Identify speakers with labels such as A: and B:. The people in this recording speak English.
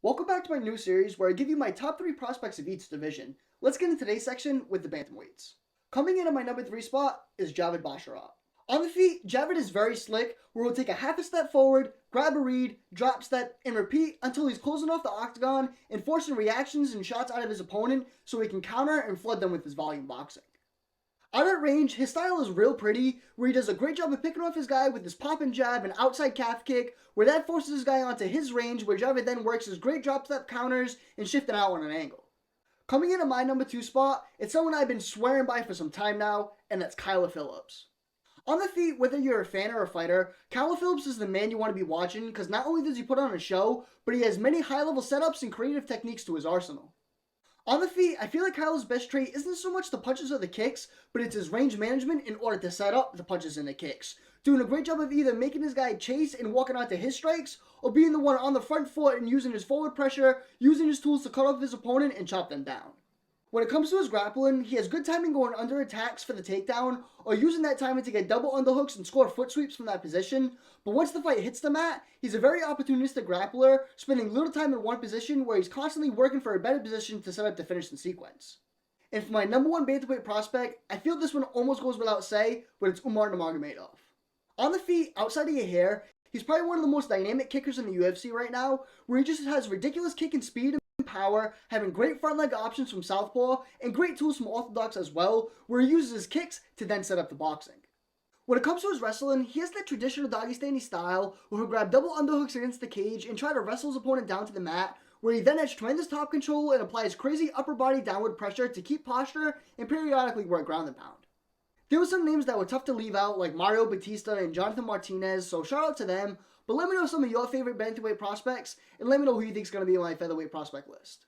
A: Welcome back to my new series where I give you my top 3 prospects of each division. Let's get into today's section with the Bantamweights. Coming in at my number 3 spot is Javid Blachowicz. On the feet, Javid is very slick, where he'll take a half a step forward, grab a read, drop step, and repeat until he's closing off the octagon and forcing reactions and shots out of his opponent so he can counter and flood them with his volume boxing. Out at range, his style is real pretty, where he does a great job of picking off his guy with his pop and jab and outside calf kick, where that forces his guy onto his range, where Javid then works his great drop step counters and shifting out on an angle. Coming in at my number 2 spot, it's someone I've been swearing by for some time now, and that's Phillips. On the feet, whether you're a fan or a fighter, Phillips is the man you want to be watching because not only does he put on a show, but he has many high-level setups and creative techniques to his arsenal. On the feet, I feel like Kyle's best trait isn't so much the punches or the kicks, but it's his range management in order to set up the punches and the kicks. Doing a great job of either making his guy chase and walking onto his strikes, or being the one on the front foot and using his forward pressure, using his tools to cut off his opponent and chop them down. When it comes to his grappling, he has good timing going under attacks for the takedown, or using that timing to get double underhooks and score foot sweeps from that position, but once the fight hits the mat, he's a very opportunistic grappler, spending little time in one position where he's constantly working for a better position to set up the finish in sequence. And for my number 1 bantamweight prospect, I feel this one almost goes without say, but it's Umar Namaga. On the feet, outside of your hair, he's probably one of the most dynamic kickers in the UFC right now, where he just has ridiculous kick and speed and power, having great front leg options from southpaw, and great tools from orthodox as well, where he uses his kicks to then set up the boxing. When it comes to his wrestling, he has that traditional Dagestani style, where he'll grab double underhooks against the cage and try to wrestle his opponent down to the mat, where he then has tremendous top control and applies crazy upper body downward pressure to keep posture and periodically work ground and pound. There were some names that were tough to leave out, like Mario Batista and Jonathan Martinez, so shout out to them, but let me know some of your favorite bantamweight prospects, and let me know who you think is going to be on my featherweight prospect list.